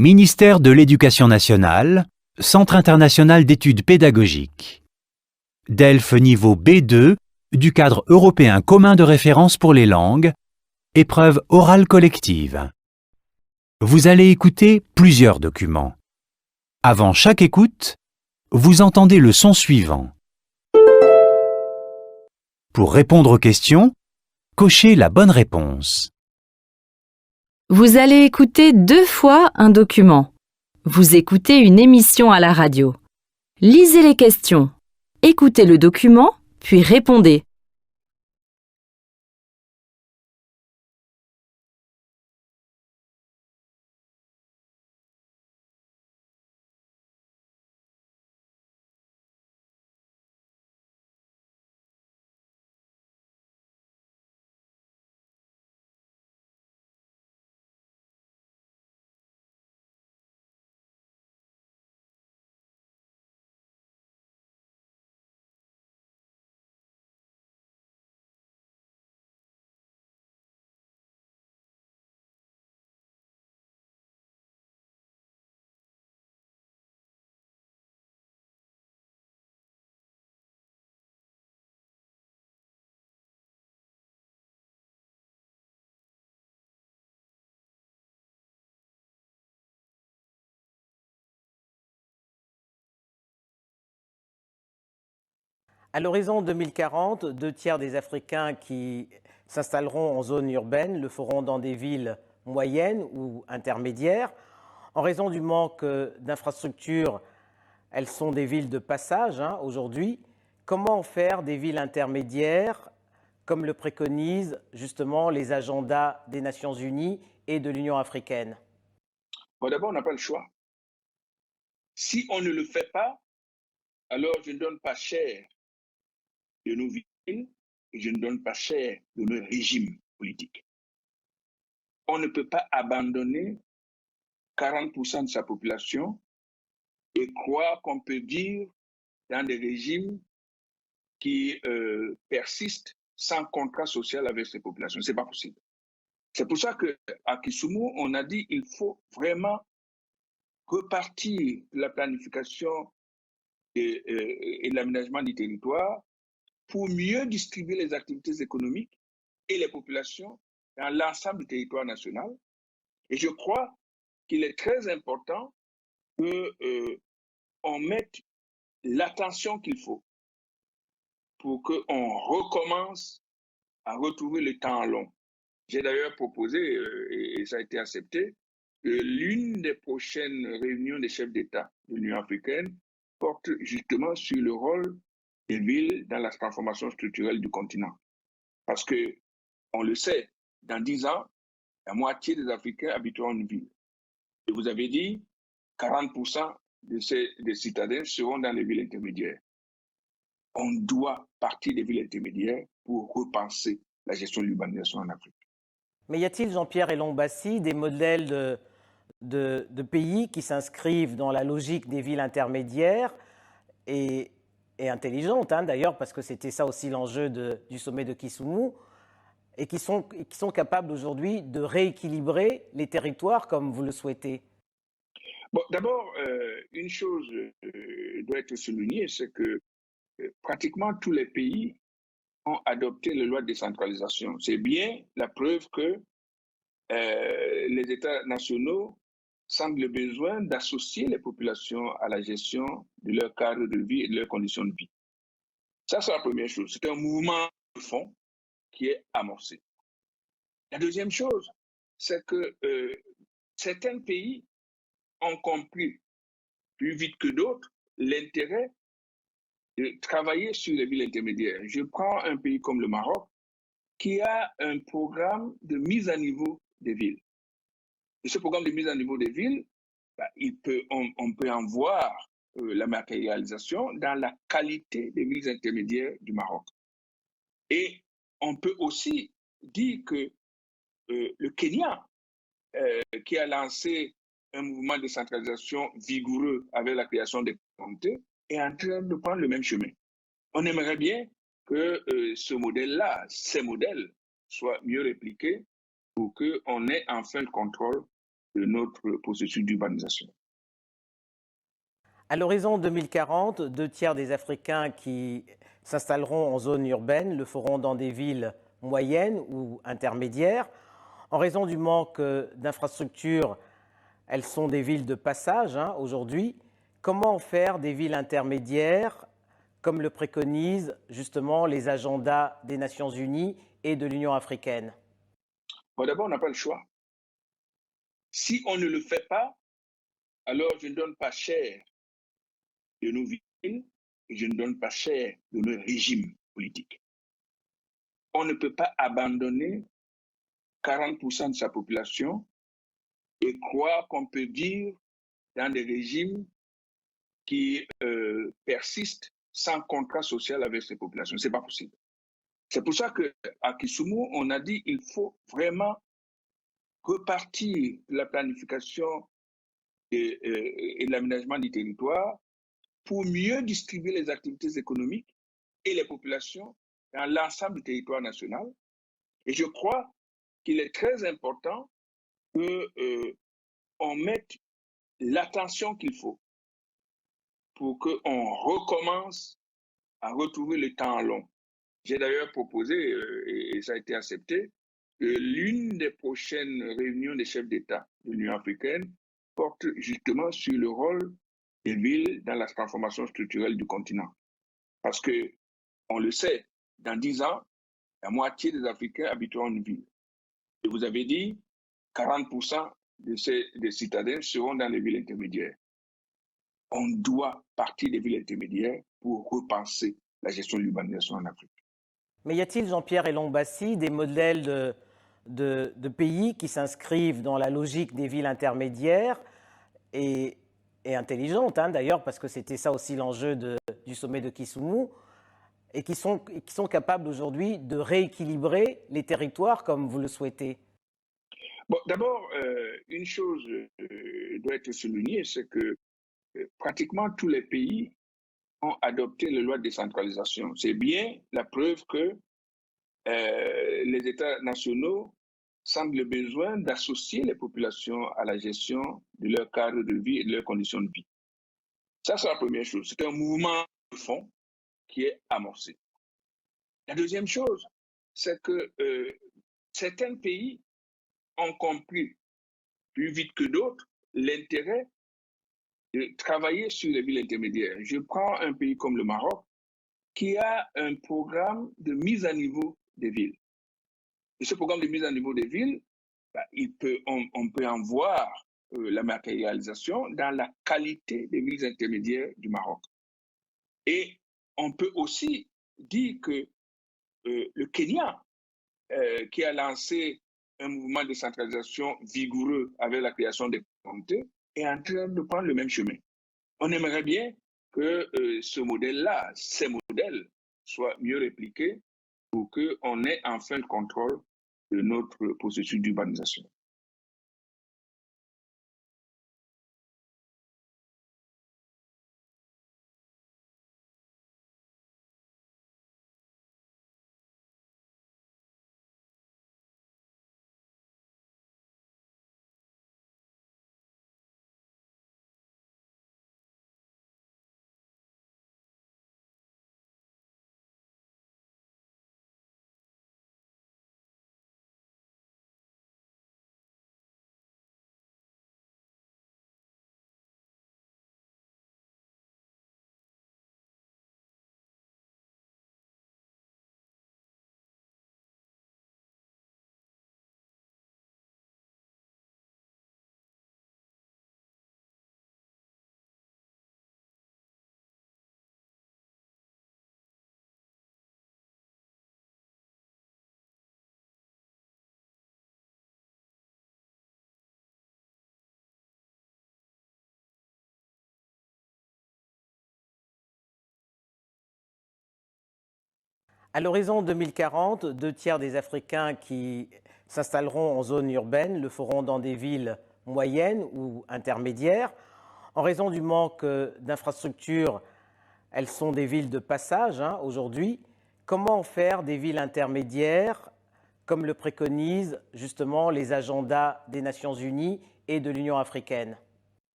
Ministère de l'Éducation nationale, Centre international d'études pédagogiques. DELF niveau B2 du cadre européen commun de référence pour les langues, épreuve orale collective. Vous allez écouter plusieurs documents. Avant chaque écoute, vous entendez le son suivant. Pour répondre aux questions, cochez la bonne réponse. Vous allez écouter 2 fois un document. Vous écoutez une émission à la radio. Lisez les questions. Écoutez le document, puis répondez. À l'horizon 2040, 2 tiers des Africains qui s'installeront en zone urbaine le feront dans des villes moyennes ou intermédiaires. En raison du manque d'infrastructures, elles sont des villes de passage aujourd'hui. Comment faire des villes intermédiaires, comme le préconisent justement les agendas des Nations Unies et de l'Union africaine? Bon, d'abord, on n'a pas le choix. Si on ne le fait pas, alors je ne donne pas cher de nos villes et je ne donne pas cher de nos régimes politiques. On ne peut pas abandonner 40% de sa population et croire qu'on peut vivre dans des régimes qui persistent sans contrat social avec ces populations. Ce n'est pas possible. C'est pour ça qu'à Kisumu, on a dit qu'il faut vraiment repartir de la planification et de l'aménagement du territoire pour mieux distribuer les activités économiques et les populations dans l'ensemble du territoire national. Et je crois qu'il est très important qu'on mette l'attention qu'il faut pour qu'on recommence à retrouver le temps long. J'ai d'ailleurs proposé, et ça a été accepté, que l'une des prochaines réunions des chefs d'État de l'Union africaine porte justement sur le rôle des villes dans la transformation structurelle du continent. Parce que, on le sait, dans 10 ans, la moitié des Africains habiteront une ville. Et vous avez dit, 40% des citadins seront dans les villes intermédiaires. On doit partir des villes intermédiaires pour repenser la gestion de l'urbanisation en Afrique. Mais y a-t-il, Jean-Pierre Elon-Bassi, des modèles de pays qui s'inscrivent dans la logique des villes intermédiaires et intelligentes, d'ailleurs, parce que c'était ça aussi l'enjeu du sommet de Kisumu, et qui sont capables aujourd'hui de rééquilibrer les territoires comme vous le souhaitez? Bon, d'abord, une chose doit être soulignée, c'est que pratiquement tous les pays ont adopté les lois de décentralisation. C'est bien la preuve que les États nationaux sentent le besoin d'associer les populations à la gestion de leur cadre de vie et de leurs conditions de vie. Ça, c'est la première chose. C'est un mouvement de fond qui est amorcé. La deuxième chose, c'est que certains pays ont compris plus vite que d'autres l'intérêt de travailler sur les villes intermédiaires. Je prends un pays comme le Maroc qui a un programme de mise à niveau des villes. Et ce programme de mise à niveau des villes, on peut en voir la matérialisation dans la qualité des villes intermédiaires du Maroc. Et on peut aussi dire que le Kenya, qui a lancé un mouvement de décentralisation vigoureux avec la création des communautés, est en train de prendre le même chemin. On aimerait bien que ce modèle-là, ces modèles, soient mieux répliqués pour qu'on ait enfin le contrôle de notre processus d'urbanisation. À l'horizon 2040, 2 tiers des Africains qui s'installeront en zone urbaine le feront dans des villes moyennes ou intermédiaires. En raison du manque d'infrastructures, elles sont des villes de passage aujourd'hui. Comment faire des villes intermédiaires, comme le préconisent justement les agendas des Nations Unies et de l'Union africaine? Bon, d'abord, on n'a pas le choix. Si on ne le fait pas, alors je ne donne pas cher de nos villes et je ne donne pas cher de nos régimes politiques. On ne peut pas abandonner 40% de sa population et croire qu'on peut vivre dans des régimes qui persistent sans contrat social avec ces populations. Ce n'est pas possible. C'est pour ça qu'à Kisumu, on a dit qu'il faut vraiment repartir de la planification et de l'aménagement du territoire pour mieux distribuer les activités économiques et les populations dans l'ensemble du territoire national. Et je crois qu'il est très important qu'on mette l'attention qu'il faut pour qu'on recommence à retrouver le temps long. J'ai d'ailleurs proposé, et ça a été accepté, que l'une des prochaines réunions des chefs d'État de l'Union africaine porte justement sur le rôle des villes dans la transformation structurelle du continent. Parce que, on le sait, dans 10 ans, la moitié des Africains habiteront une ville. Et vous avez dit, 40% des citadins seront dans les villes intermédiaires. On doit partir des villes intermédiaires pour repenser la gestion de l'urbanisation en Afrique. Mais y a-t-il, Jean-Pierre Elong-Bassi, des modèles de pays qui s'inscrivent dans la logique des villes intermédiaires et intelligentes, d'ailleurs, parce que c'était ça aussi l'enjeu du sommet de Kisumu, et qui sont capables aujourd'hui de rééquilibrer les territoires comme vous le souhaitez? Bon, d'abord, une chose doit être soulignée, c'est que pratiquement tous les pays ont adopté les lois de décentralisation. C'est bien la preuve que les États nationaux sentent le besoin d'associer les populations à la gestion de leur cadre de vie et de leurs conditions de vie. Ça, c'est la première chose. C'est un mouvement de fond qui est amorcé. La deuxième chose, c'est que certains pays ont compris plus vite que d'autres l'intérêt de travailler sur les villes intermédiaires. Je prends un pays comme le Maroc qui a un programme de mise à niveau des villes. Et ce programme de mise à niveau des villes, on peut en voir la matérialisation dans la qualité des villes intermédiaires du Maroc. Et on peut aussi dire que le Kenya, qui a lancé un mouvement de centralisation vigoureux avec la création des communautés, est en train de prendre le même chemin. On aimerait bien que ce modèle-là, ces modèles, soient mieux répliqués pour qu'on ait enfin le contrôle de notre processus d'urbanisation. À l'horizon 2040, 2 tiers des Africains qui s'installeront en zone urbaine le feront dans des villes moyennes ou intermédiaires. En raison du manque d'infrastructures, elles sont des villes de passage aujourd'hui. Comment faire des villes intermédiaires, comme le préconisent justement les agendas des Nations Unies et de l'Union africaine?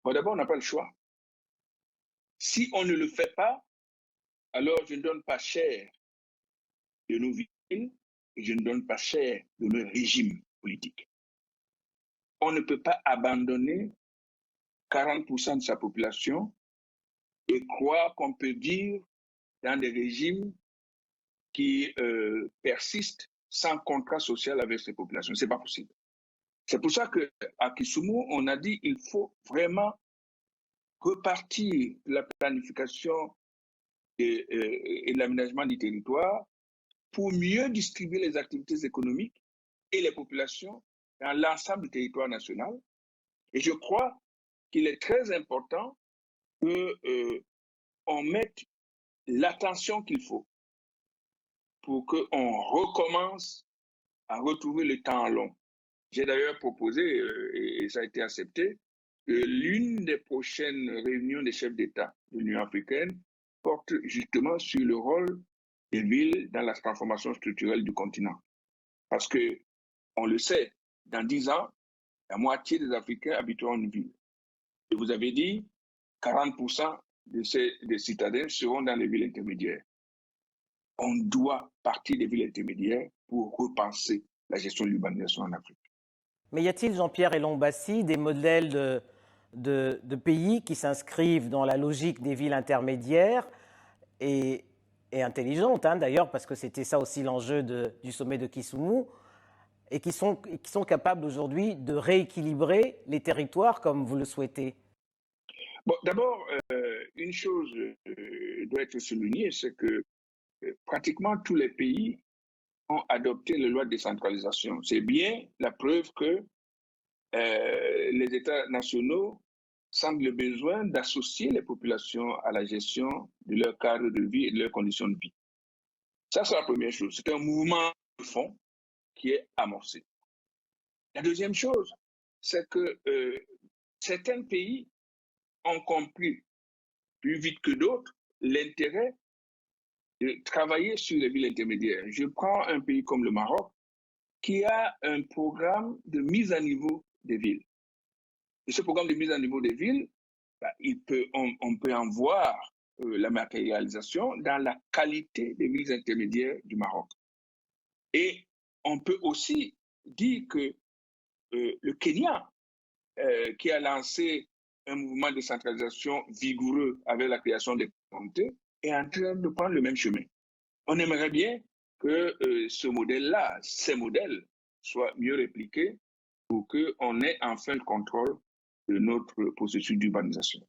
Bon, d'abord, on n'a pas le choix. Si on ne le fait pas, alors je ne donne pas cher de nos villes et je ne donne pas cher de nos régimes politiques. On ne peut pas abandonner 40% de sa population et croire qu'on peut vivre dans des régimes qui persistent sans contrat social avec ces populations. Ce n'est pas possible. C'est pour ça qu'à Kisumu, on a dit qu'il faut vraiment repartir de la planification et de l'aménagement du territoire pour mieux distribuer les activités économiques et les populations dans l'ensemble du territoire national. Et je crois qu'il est très important qu'on mette l'attention qu'il faut pour qu'on recommence à retrouver le temps long. J'ai d'ailleurs proposé, et ça a été accepté, que l'une des prochaines réunions des chefs d'État de l'Union africaine porte justement sur le rôle des villes dans la transformation structurelle du continent. Parce que, on le sait, dans 10 ans, la moitié des Africains habiteront une ville. Et vous avez dit, 40% des citadins seront dans les villes intermédiaires. On doit partir des villes intermédiaires pour repenser la gestion de l'urbanisation en Afrique. Mais y a-t-il, Jean-Pierre Elon-Bassi, des modèles de pays qui s'inscrivent dans la logique des villes intermédiaires et intelligentes, d'ailleurs, parce que c'était ça aussi l'enjeu du sommet de Kisumu, et qui sont capables aujourd'hui de rééquilibrer les territoires comme vous le souhaitez? Bon, d'abord, une chose doit être soulignée, c'est que pratiquement tous les pays ont adopté les lois de décentralisation. C'est bien la preuve que les États nationaux sentent le besoin d'associer les populations à la gestion de leur cadre de vie et de leurs conditions de vie. Ça, c'est la première chose. C'est un mouvement de fond qui est amorcé. La deuxième chose, c'est que certains pays ont compris plus vite que d'autres l'intérêt de travailler sur les villes intermédiaires. Je prends un pays comme le Maroc qui a un programme de mise à niveau des villes. Et ce programme de mise à niveau des villes, on peut en voir la matérialisation dans la qualité des villes intermédiaires du Maroc. Et on peut aussi dire que le Kenya, qui a lancé un mouvement de décentralisation vigoureux avec la création des communautés, est en train de prendre le même chemin. On aimerait bien que ce modèle-là, ces modèles, soient mieux répliqués pour qu'on ait enfin le contrôle de notre processus d'urbanisation.